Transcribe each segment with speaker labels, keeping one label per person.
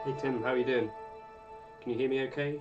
Speaker 1: Hey Tim, how are you doing? Can you hear me okay?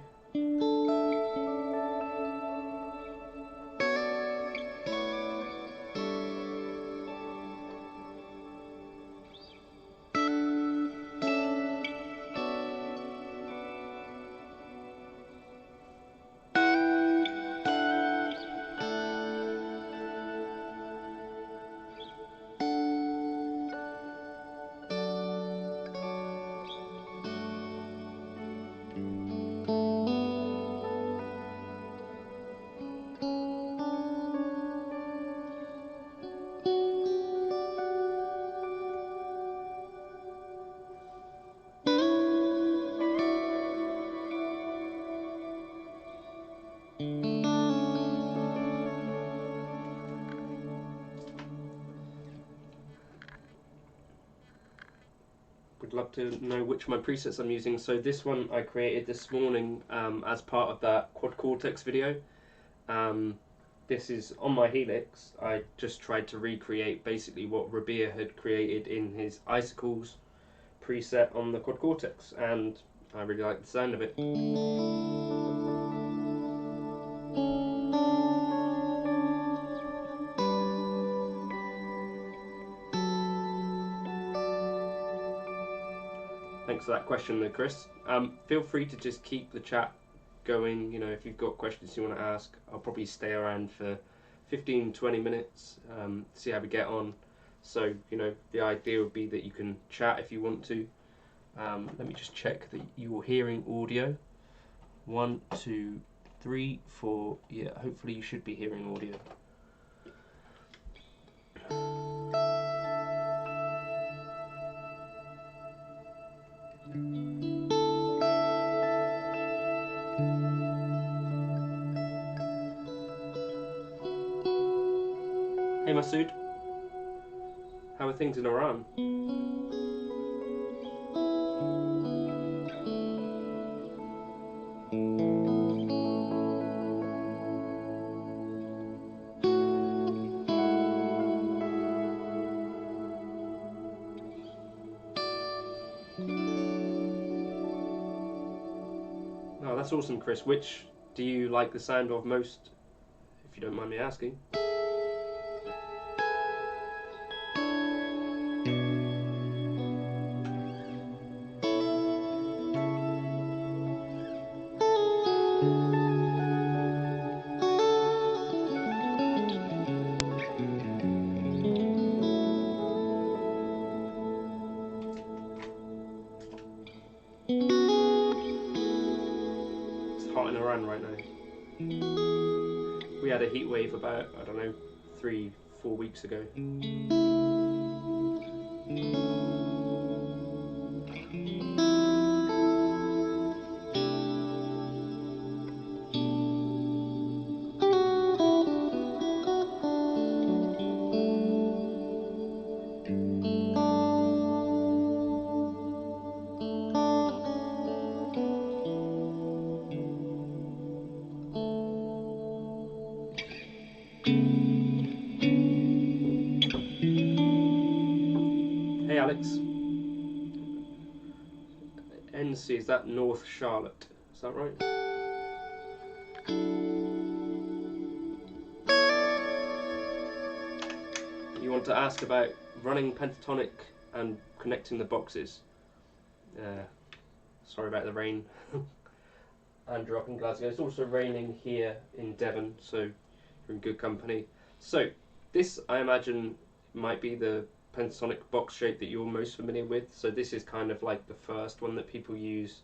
Speaker 1: Would love to know which of my presets I'm using. So this one I created this morning as part of that quad cortex video. This is on my Helix. I just tried to recreate basically what Rabia had created in his Icicles preset on the quad cortex, and I really like the sound of it. Thanks for that question though, Chris. Feel free to just keep the chat going. You know, if you've got questions you want to ask, I'll probably stay around for 15-20 minutes, see how we get on. So, you know, the idea would be that you can chat if you want to. Let me just check that you're hearing audio. 1, 2, 3, 4. Yeah, hopefully you should be hearing audio. Hey Masood, how are things in Iran? Oh, that's awesome, Chris. Which do you like the sound of most, if you don't mind me asking? Hot in Iran right now. We had a heat wave about, I don't know, 3-4 weeks ago. Hey Alex. NC, is that North Charlotte? Is that right? You want to ask about running Pentatonic and connecting the boxes. Sorry about the rain. Andrew up in Glasgow. It's also raining here in Devon, so you're in good company. So this, I imagine, might be the Pentatonic box shape that you're most familiar with. So this is kind of like the first one that people use.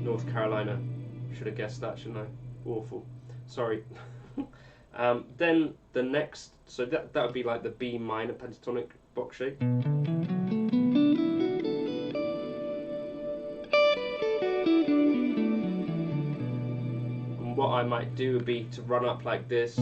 Speaker 1: North Carolina. Should have guessed that, shouldn't I? Awful. Sorry. Then the next, so that would be like the B minor pentatonic box shape. And what I might do would be to run up like this.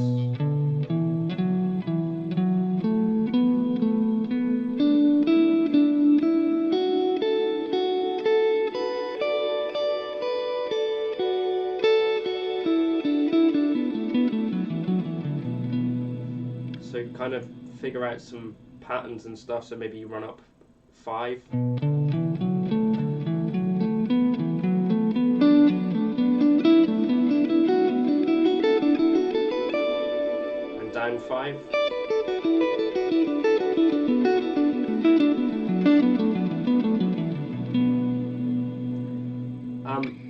Speaker 1: kind of figure out some patterns and stuff. So maybe you run up 5. And down 5.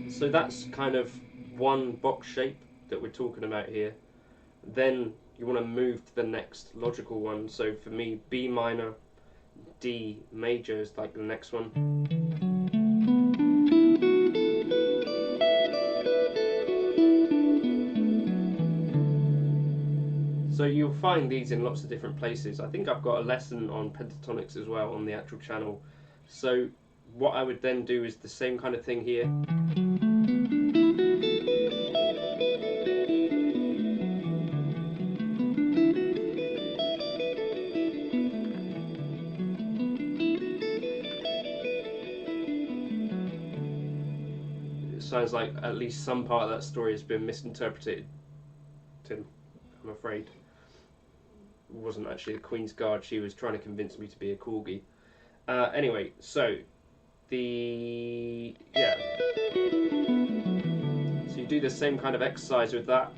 Speaker 1: So that's kind of one box shape that we're talking about here. Then you want to move to the next logical one. So for me, B minor, D major is like the next one. So you'll find these in lots of different places. I think I've got a lesson on pentatonics as well on the actual channel. So what I would then do is the same kind of thing here. It sounds like at least some part of that story has been misinterpreted, Tim, I'm afraid. It wasn't actually the Queen's Guard, she was trying to convince me to be a corgi. Anyway, so so you do the same kind of exercise with that.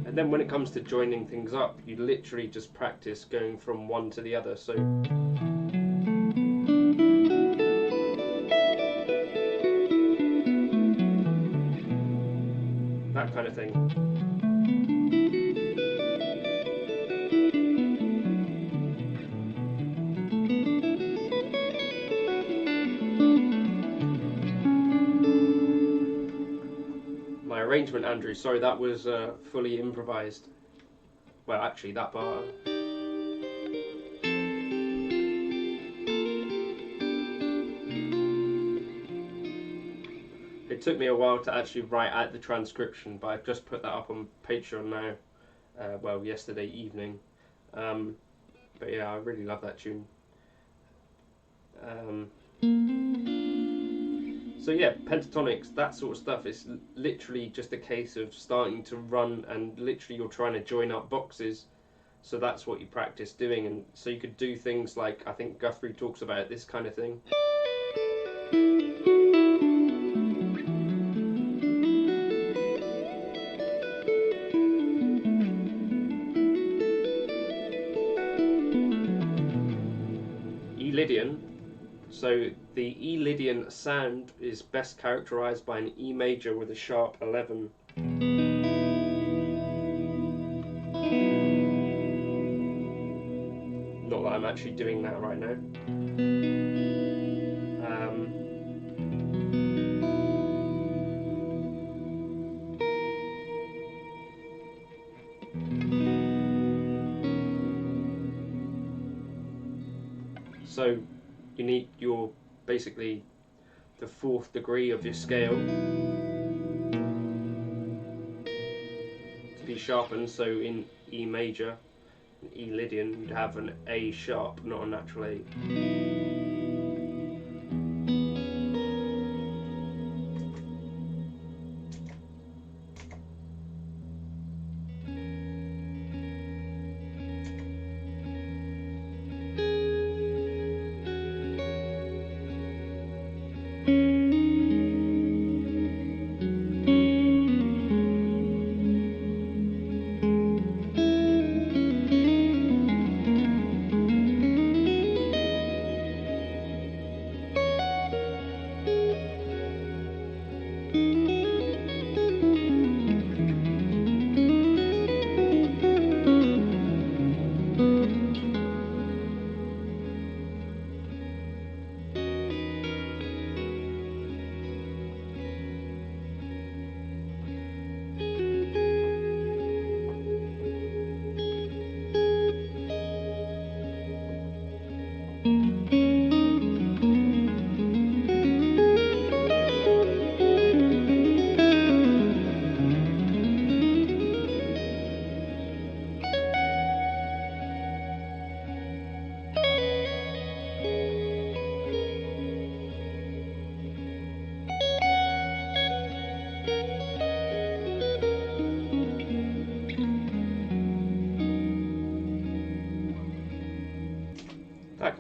Speaker 1: And then when it comes to joining things up, you literally just practice going from one to the other. So that kind of thing. My arrangement, Andrew, sorry, that was fully improvised. Well, actually, that part. It took me a while to actually write out the transcription, but I've just put that up on Patreon now. Well, yesterday evening. But yeah, I really love that tune. So yeah, pentatonics, that sort of stuff, is literally just a case of starting to run, and literally you're trying to join up boxes. So that's what you practice doing, and so you could do things like, I think Guthrie talks about this kind of thing. Lydian. So the E Lydian sound is best characterized by an E major with a sharp 11. Not that I'm actually doing that right now. So you need your, basically, the 4th degree of your scale to be sharpened. So in E major, in E Lydian, you'd have an A sharp, not a natural A.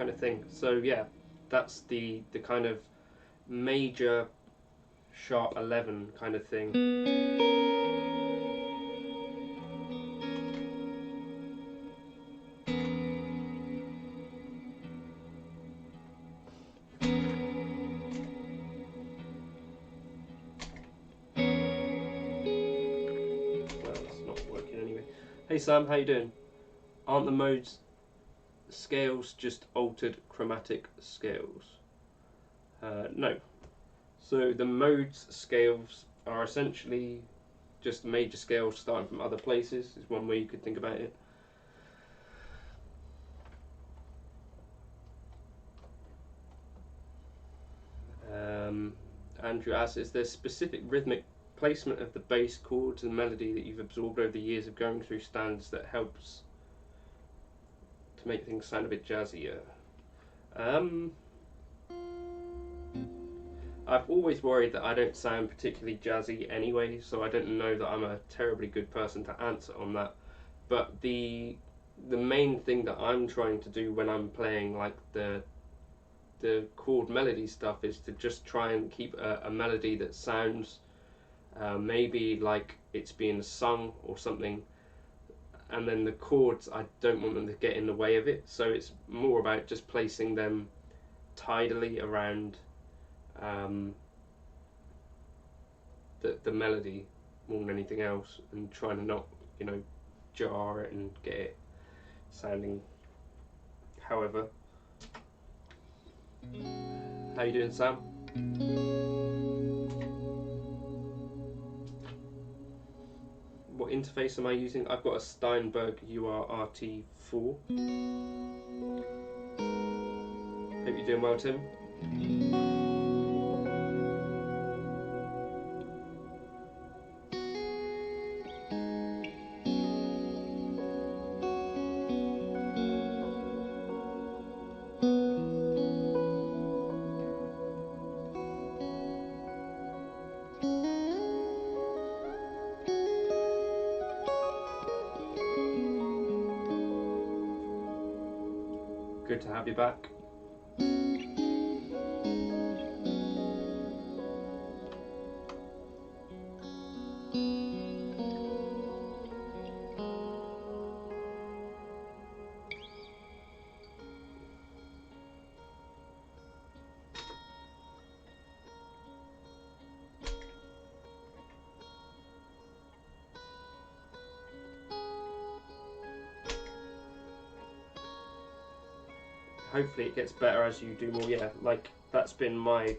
Speaker 1: kind of thing. So yeah, that's the kind of major sharp 11 kind of thing. Well, it's not working anyway. Hey Sam, how you doing? Aren't the modes scales just altered chromatic scales? No. So the modes scales are essentially just major scales starting from other places, is one way you could think about it. Andrew asks, is there specific rhythmic placement of the bass chords and melody that you've absorbed over the years of going through standards that helps to make things sound a bit jazzier? I've always worried that I don't sound particularly jazzy anyway, so I don't know that I'm a terribly good person to answer on that. But the main thing that I'm trying to do when I'm playing like the chord melody stuff is to just try and keep a melody that sounds maybe like it's being sung or something, and then the chords, I don't want them to get in the way of it, so it's more about just placing them tidily around the melody more than anything else, and trying to not, you know, jar it and get it sounding however. How you doing, Sam? What interface am I using? I've got a Steinberg URRT4. Hope you're doing well, Tim. Good to have you back. Hopefully it gets better as you do more. Yeah, like that's been my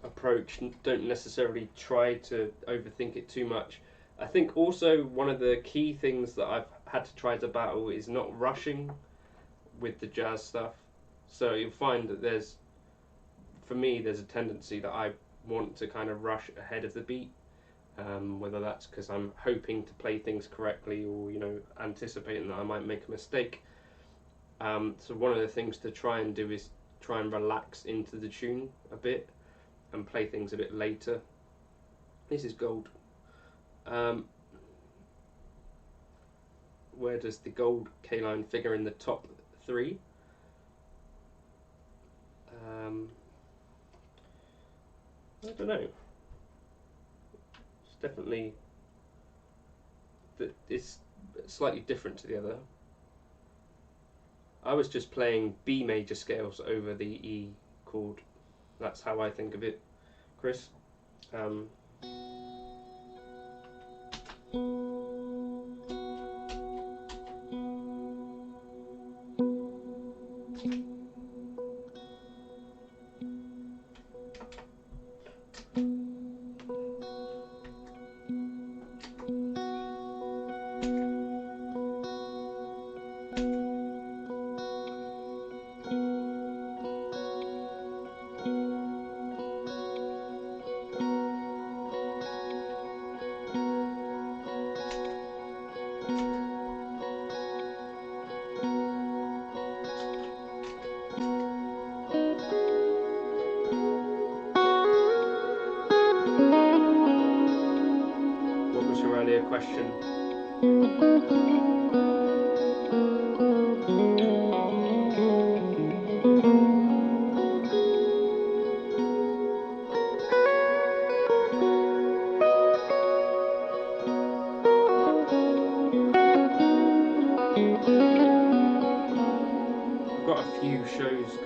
Speaker 1: approach. Don't necessarily try to overthink it too much. I think also one of the key things that I've had to try to battle is not rushing with the jazz stuff. So you'll find that for me, there's a tendency that I want to kind of rush ahead of the beat, whether that's because I'm hoping to play things correctly or, you know, anticipating that I might make a mistake. So one of the things to try and do is try and relax into the tune a bit and play things a bit later. This is gold. Where does the gold K-line figure in the top 3? I don't know. It's definitely it's slightly different to the other. I was just playing B major scales over the E chord. That's how I think of it, Chris. Question.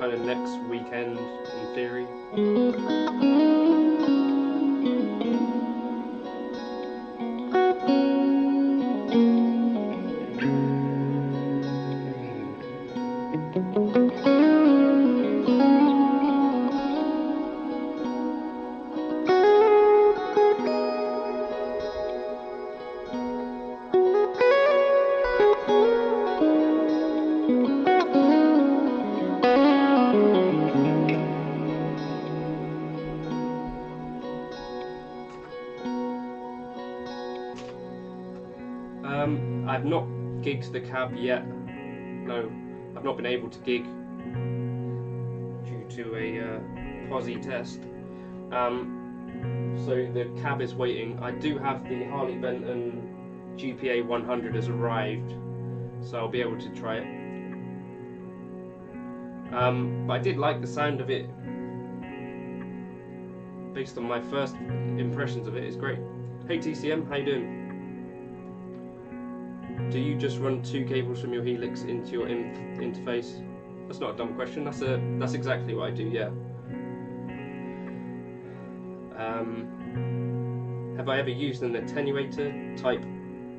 Speaker 1: kind of next weekend in theory. I've not gigged the cab yet. No, I've not been able to gig due to a posi test. So the cab is waiting. I do have the Harley Benton GPA 100 has arrived, so I'll be able to try it. But I did like the sound of it. Based on my first impressions of it, it's great. Hey TCM, how you doing? Do you just run 2 cables from your Helix into your interface? That's not a dumb question. That's exactly what I do. Yeah. Have I ever used an attenuator? Type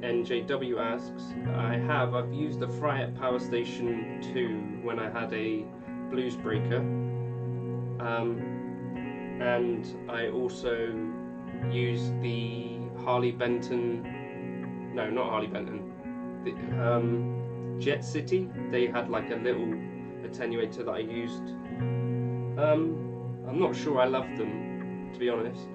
Speaker 1: NJW asks. I have. I've used the Fryette Power Station 2 when I had a blues breaker, and I also used the Harley Benton. No, not Harley Benton. Jet City. They had like a little attenuator that I used. I'm not sure I love them, to be honest.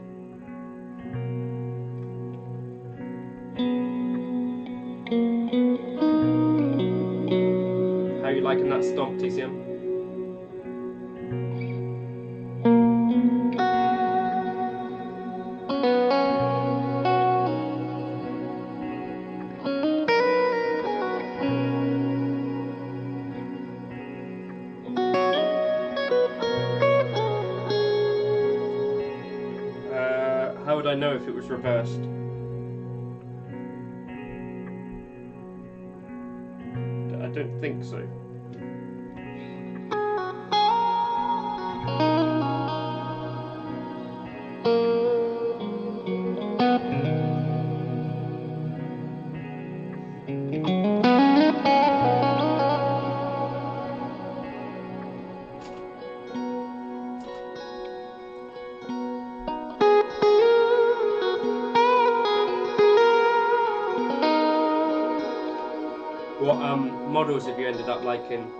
Speaker 1: How are you liking that stomp, TCM? How would I know if it was reversed? I don't think so. What models have you ended up liking?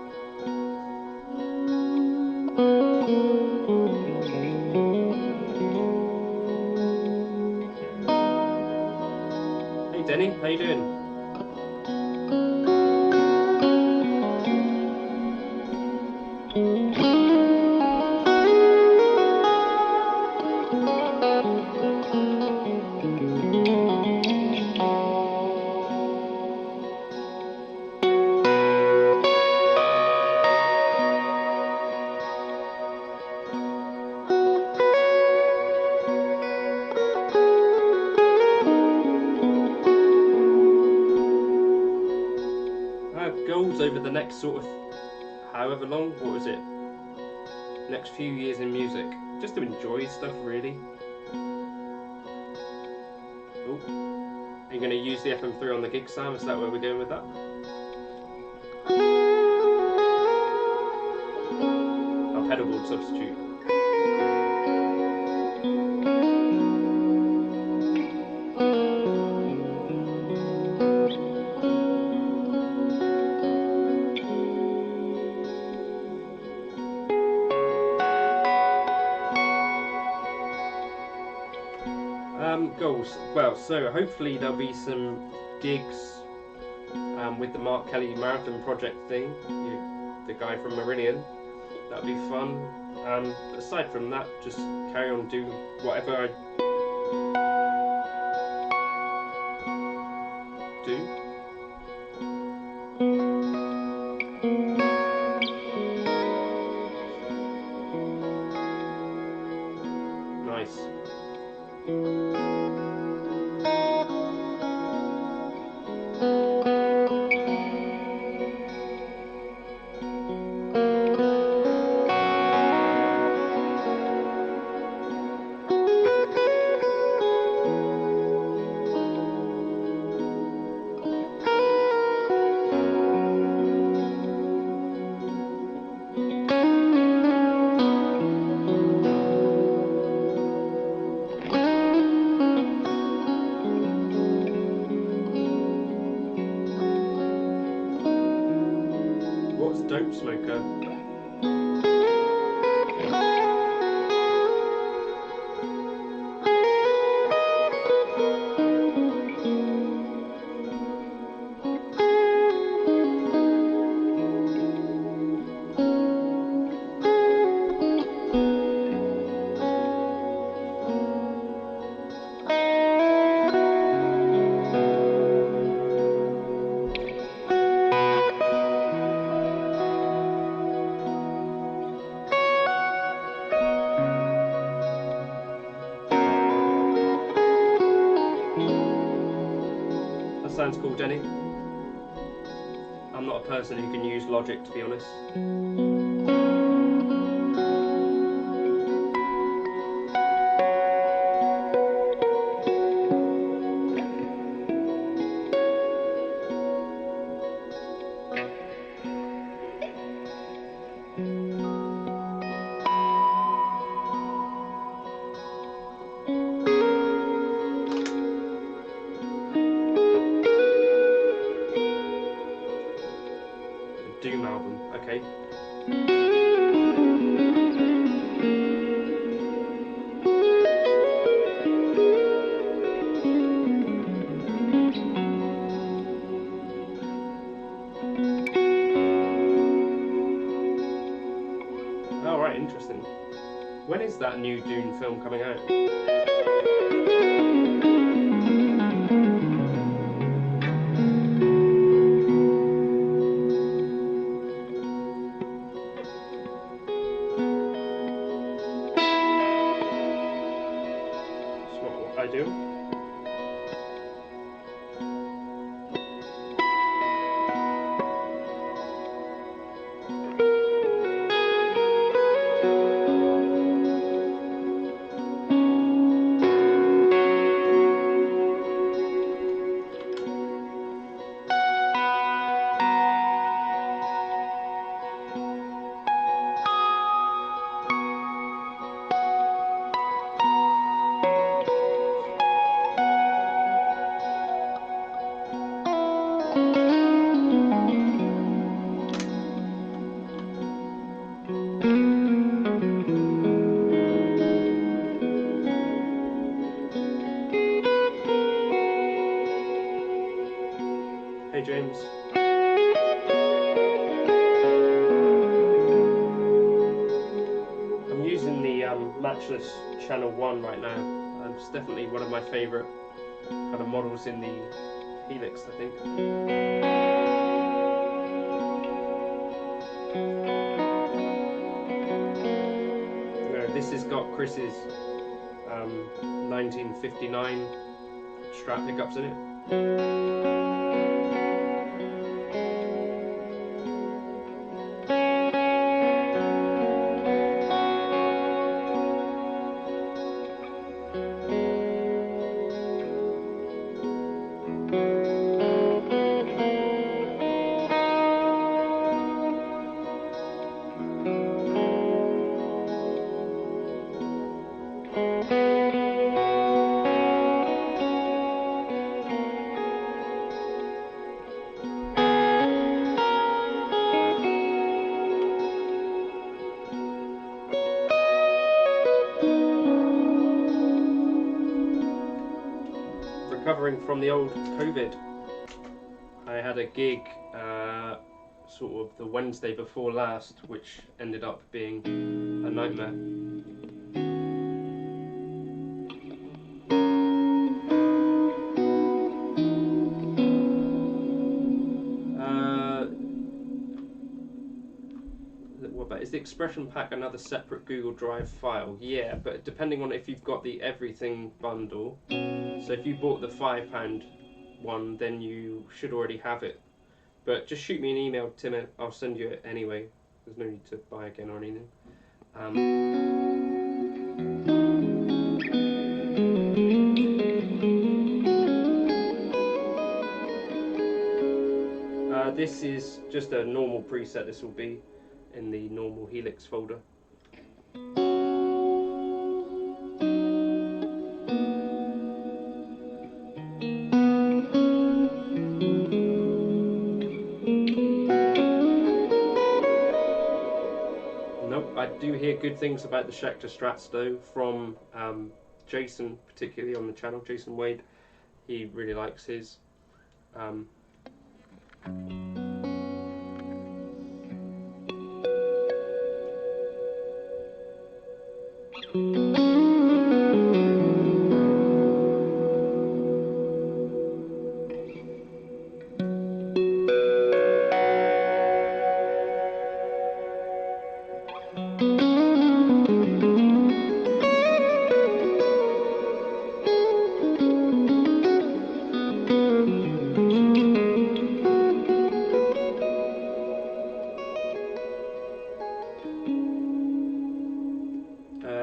Speaker 1: Hey Denny, how you doing? Goals over the next sort of however long, what was it? Next few years in music. Just to enjoy stuff, really. Oh, are you going to use the FM3 on the gig, Sam? Is that where we're going with that? Our pedalboard substitute. Goals. Well, so hopefully there'll be some gigs with the Mark Kelly Marathon Project thing, the guy from Meridian. That'll be fun. Aside from that, just carry on doing whatever I do. Nice. What's Dope Smoker? Sounds cool, Denny. I'm not a person who can use Logic, to be honest. Doom album, okay. Alright, interesting. When is that new Dune film coming out? I do. Hey James. I'm using the Matchless Channel 1 right now. It's definitely one of my favourite kind of models in the Helix, I think. This has got Chris's 1959 Strat pickups in it. Recovering from the old COVID. I had a gig sort of the Wednesday before last, which ended up being a nightmare. Is the expression pack another separate Google Drive file? Yeah, but depending on if you've got the everything bundle. So if you bought the £5 one, then you should already have it. But just shoot me an email, Tim, I'll send you it anyway. There's no need to buy again or anything. This is just a normal preset. This will be in the normal Helix folder. do hear good things about the Schecter Strats though from Jason, particularly on the channel, Jason Wade. He really likes his.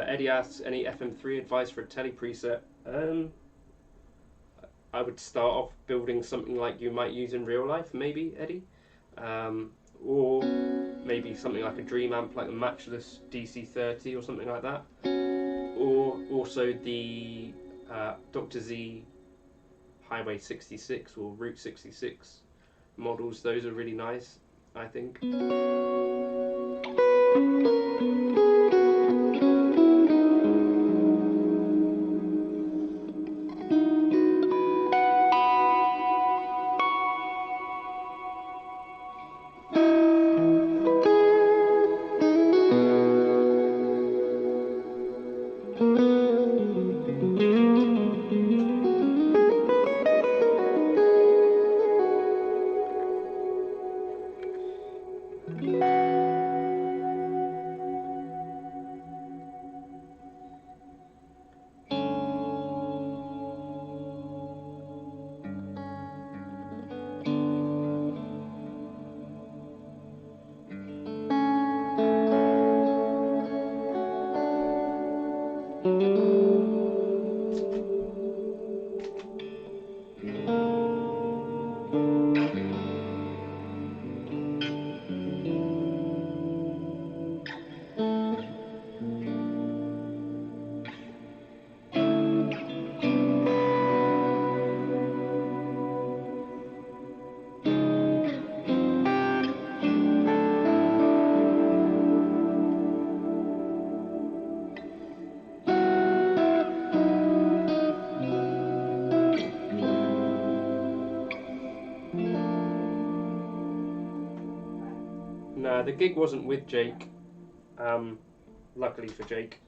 Speaker 1: Eddie asks, any FM3 advice for a tele preset? I would start off building something like you might use in real life, maybe, Eddie. Or maybe something like a dream amp, like a Matchless DC30 or something like that. Or also the Dr. Z Highway 66 or Route 66 models. Those are really nice, I think. No, the gig wasn't with Jake, luckily for Jake.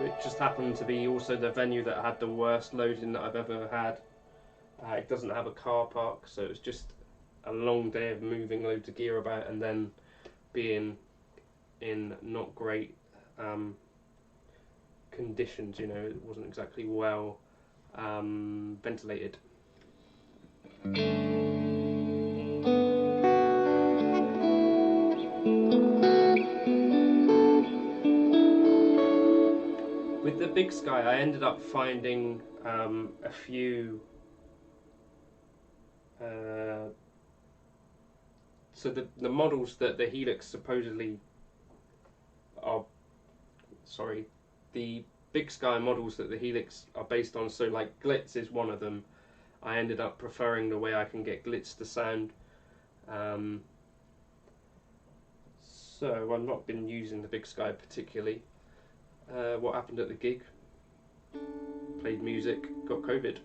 Speaker 1: It just happened to be also the venue that had the worst loading that I've ever had. It doesn't have a car park, so it was just a long day of moving loads of gear about and then being in not great conditions, you know. It wasn't exactly well ventilated. With the Big Sky, I ended up finding a few. So the models that the Helix supposedly are, sorry, the Big Sky models that the Helix are based on, so like Glitz is one of them. I ended up preferring the way I can get Glitz to sound. So I've not been using the Big Sky particularly. What happened at the gig? Played music, got COVID.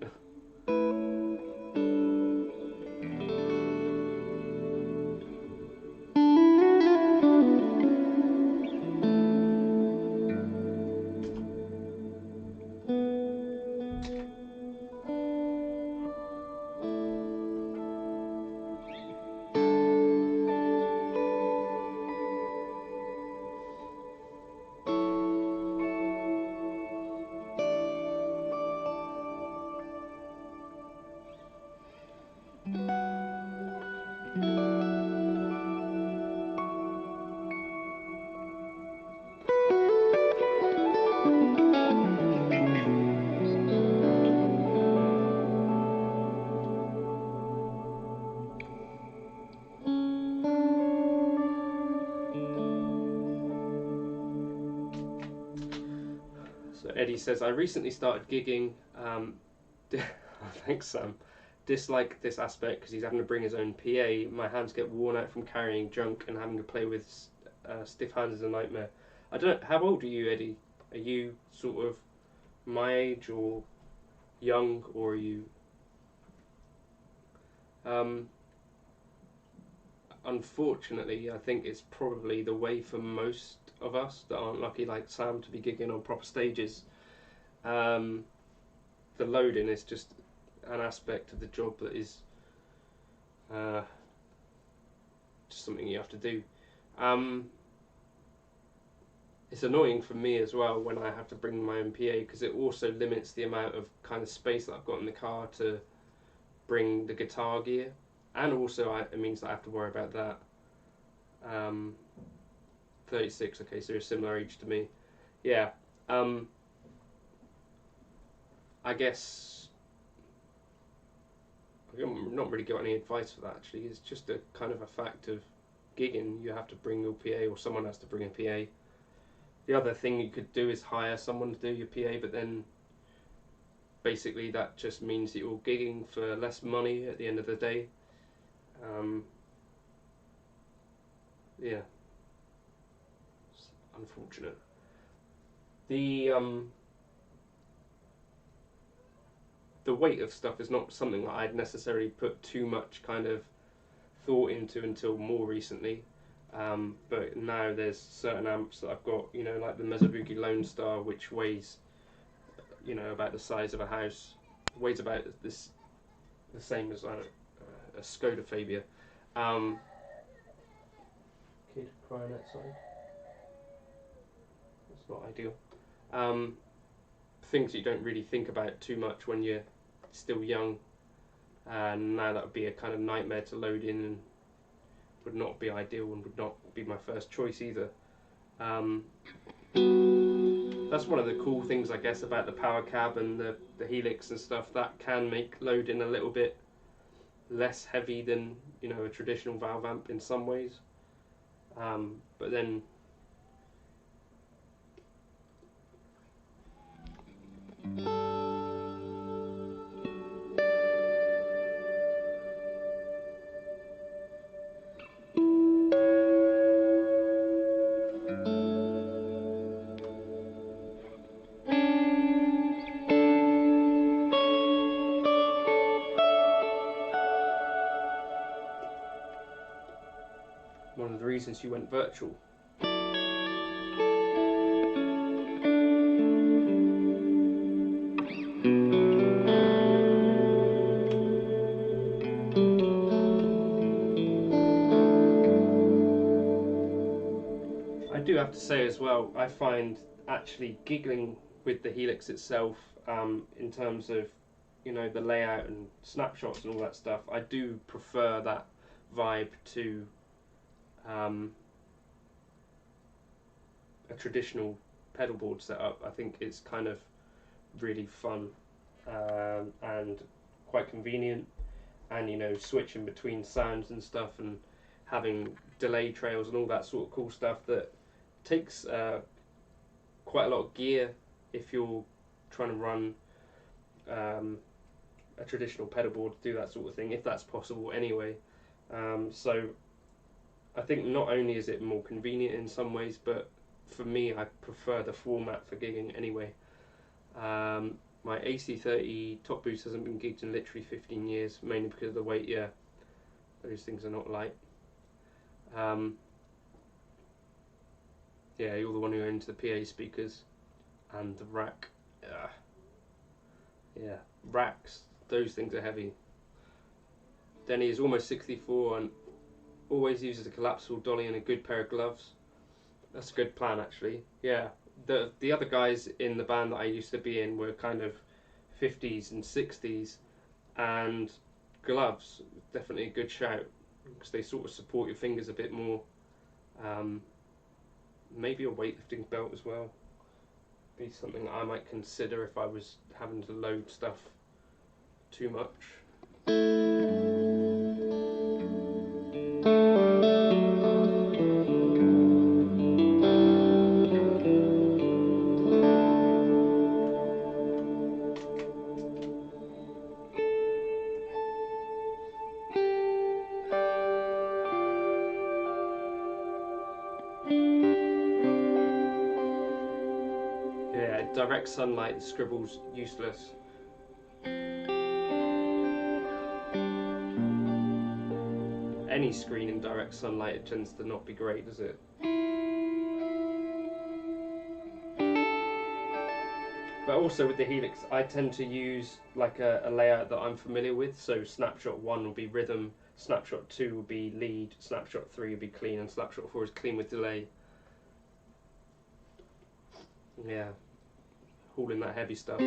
Speaker 1: Eddie says, I recently started gigging. Thanks, Sam. Dislike this aspect because he's having to bring his own PA. My hands get worn out from carrying junk, and having to play with stiff hands is a nightmare. I don't know, how old are you, Eddie? Are you sort of my age or young, or are you... Unfortunately, I think it's probably the way for most of us that aren't lucky like Sam to be gigging on proper stages. The loading is just an aspect of the job that is just something you have to do. It's annoying for me as well when I have to bring my own PA, because it also limits the amount of kind of space that I've got in the car to bring the guitar gear, and also it means that I have to worry about that. 36, okay, so you're a similar age to me. Yeah, I guess I've not really got any advice for that actually. It's just a kind of a fact of gigging. You have to bring your PA, or someone has to bring a PA. The other thing you could do is hire someone to do your PA, but then basically that just means that you're gigging for less money at the end of the day. Yeah, it's unfortunate. The weight of stuff is not something that I'd necessarily put too much kind of thought into until more recently. But now there's certain amps that I've got, you know, like the Mesobuki Lone Star, which weighs, you know, about the size of a house, weighs about this, the same as a Skoda Fabia. Kid crying outside. That's not ideal. Things that you don't really think about too much when you're still young. Now that would be a kind of nightmare to load in, and would not be ideal, and would not be my first choice either. That's one of the cool things, I guess, about the power cab and the Helix and stuff. That can make loading a little bit less heavy than, you know, a traditional valve amp in some ways. But then one of the reasons you went virtual. I do have to say as well, I find actually giggling with the Helix itself, in terms of, you know, the layout and snapshots and all that stuff, I do prefer that vibe to a traditional pedal board setup. I think it's kind of really fun and quite convenient, and, you know, switching between sounds and stuff, and having delay trails and all that sort of cool stuff that takes quite a lot of gear if you're trying to run a traditional pedal board to do that sort of thing, if that's possible anyway. So I think not only is it more convenient in some ways, but for me, I prefer the format for gigging anyway. My AC30 top boost hasn't been gigged in literally 15 years, mainly because of the weight. Yeah, those things are not light. Yeah, you're the one who owns the PA speakers and the rack. Yeah, racks, those things are heavy. Denny is almost 64 and always uses a collapsible dolly and a good pair of gloves. That's a good plan, actually. Yeah, the other guys in the band that I used to be in were kind of 50s and 60s, and gloves, definitely a good shout, because they sort of support your fingers a bit more. Maybe a weightlifting belt as well. Be something I might consider if I was having to load stuff too much. direct sunlight, the scribble's useless. Any screen in direct sunlight, it tends to not be great, does it? But also with the Helix, I tend to use like a layout that I'm familiar with. So snapshot 1 will be rhythm, snapshot 2 will be lead, snapshot 3 will be clean, and snapshot 4 is clean with delay. Yeah, hauling that heavy stuff.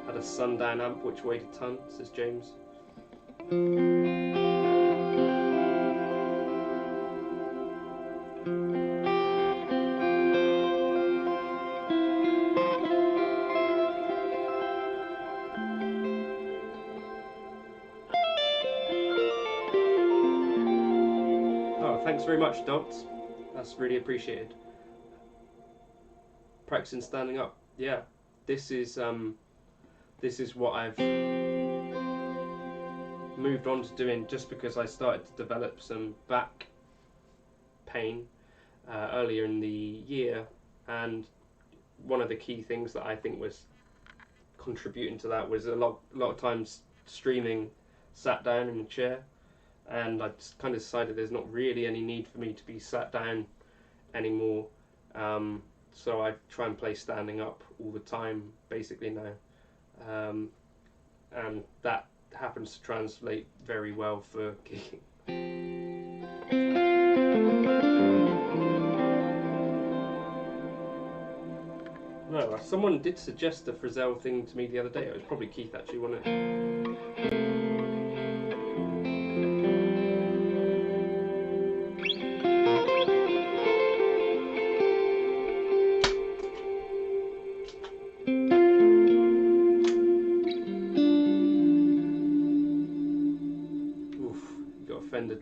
Speaker 1: Had a sundown amp which weighed a ton, says James. Thanks very much, Dots. That's really appreciated. Practicing standing up. Yeah, this is what I've moved on to doing, just because I started to develop some back pain earlier in the year, and one of the key things that I think was contributing to that was a lot of times streaming sat down in a chair. And I just kind of decided there's not really any need for me to be sat down anymore. So I try and play standing up all the time, basically now. And that happens to translate very well for gigging. No, someone did suggest a Frizzell thing to me the other day. It was probably Keith actually, wasn't it?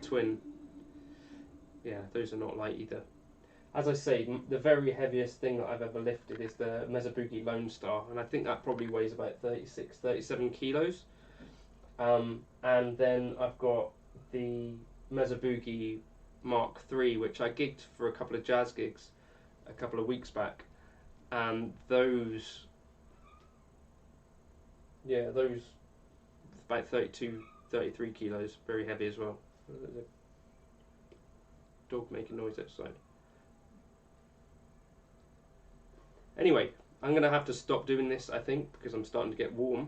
Speaker 1: Twin. Yeah, those are not light either. As I say, the very heaviest thing that I've ever lifted is the Mesa Boogie Lone Star, and I think that probably weighs about 36, 37 kilos. And then I've got the Mesa Boogie Mark III, which I gigged for a couple of jazz gigs a couple of weeks back, and those about 32, 33 kilos, very heavy as well. There's a dog making noise outside. Anyway, I'm going to have to stop doing this, I think, because I'm starting to get warm.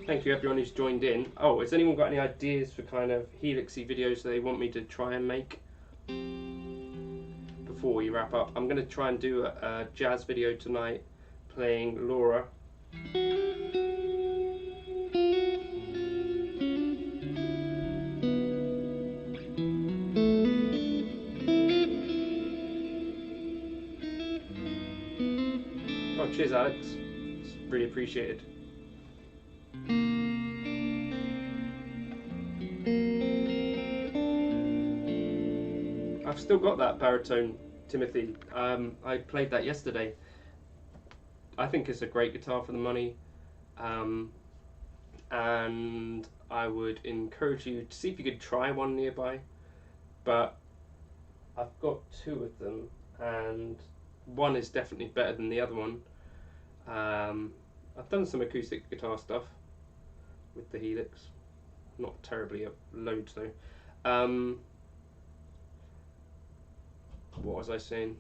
Speaker 1: Thank you everyone who's joined in. Oh, has anyone got any ideas for kind of helixy videos that they want me to try and make before we wrap up? I'm going to try and do a jazz video tonight, playing Laura. Oh, cheers Alex, it's really appreciated. I've still got that baritone, Timothy. I played that yesterday. I think it's a great guitar for the money, and I would encourage you to see if you could try one nearby. But I've got two of them, and one is definitely better than the other one. I've done some acoustic guitar stuff with the Helix, not terribly loads though. What was I saying?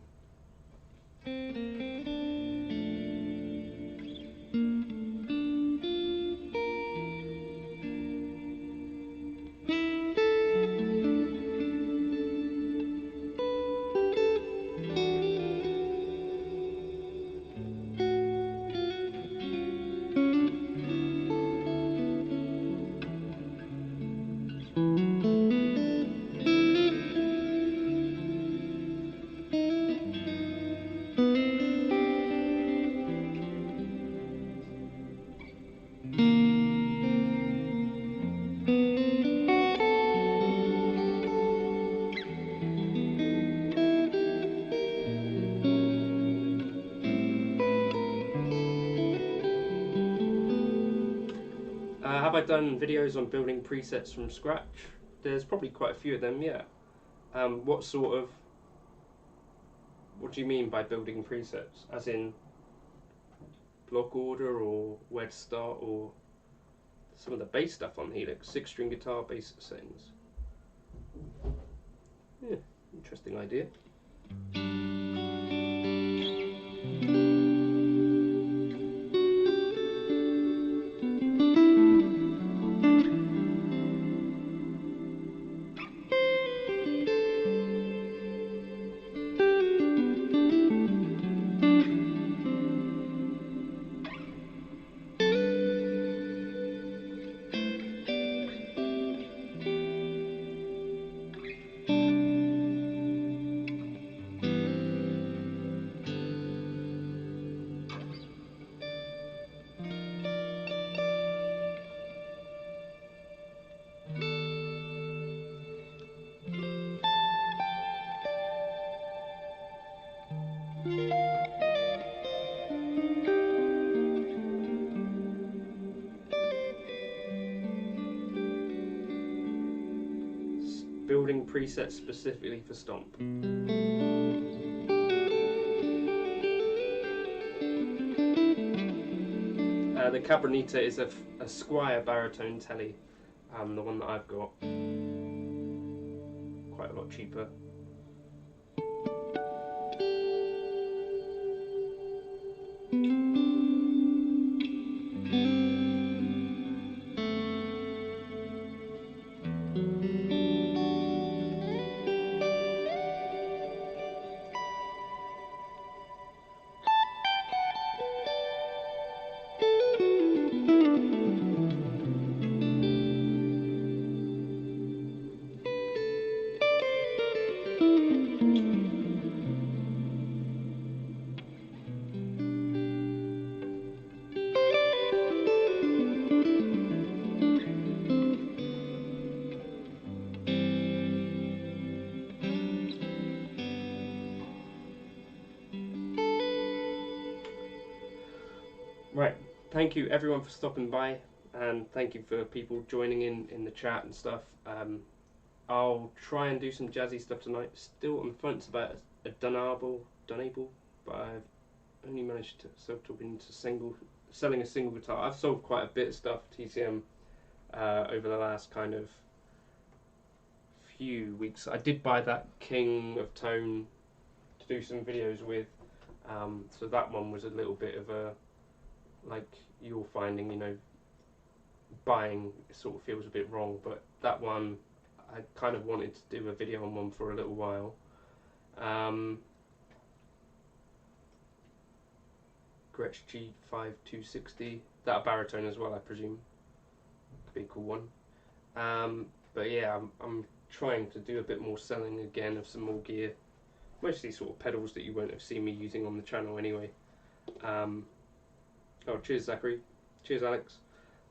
Speaker 1: Have I done videos on building presets from scratch? There's probably quite a few of them, yeah. What do you mean by building presets? As in block order or where to start, or some of the bass stuff on Helix, 6-string guitar bass settings? Yeah, interesting idea. Building presets specifically for Stomp. The Cabronita is a Squire baritone telly, the one that I've got. Quite a lot cheaper. Right, thank you everyone for stopping by, and thank you for people joining in the chat and stuff. I'll try and do some jazzy stuff tonight. Still on the fence about a Dunable, but I've only managed to talk into selling a single guitar. I've sold quite a bit of stuff TCM over the last kind of few weeks. I did buy that King of Tone to do some videos with, so that one was a little bit of a, like you're finding, you know, buying sort of feels a bit wrong, but that one I kind of wanted to do a video on one for a little while. Gretsch G5260, that a baritone as well, I presume. Could be a cool one. But yeah, I'm trying to do a bit more selling again of some more gear, mostly sort of pedals that you won't have seen me using on the channel anyway. Oh, cheers Zachary, cheers Alex.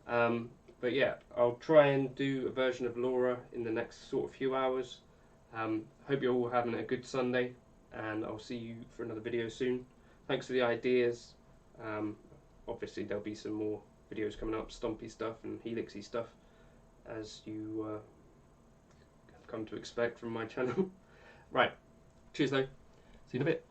Speaker 1: But yeah, I'll try and do a version of Laura in the next sort of few hours. Hope you're all having a good Sunday, and I'll see you for another video soon. Thanks for the ideas. Obviously there'll be some more videos coming up, Stompy stuff and Helixy stuff, as you have come to expect from my channel. Right, cheers though, see you in a bit.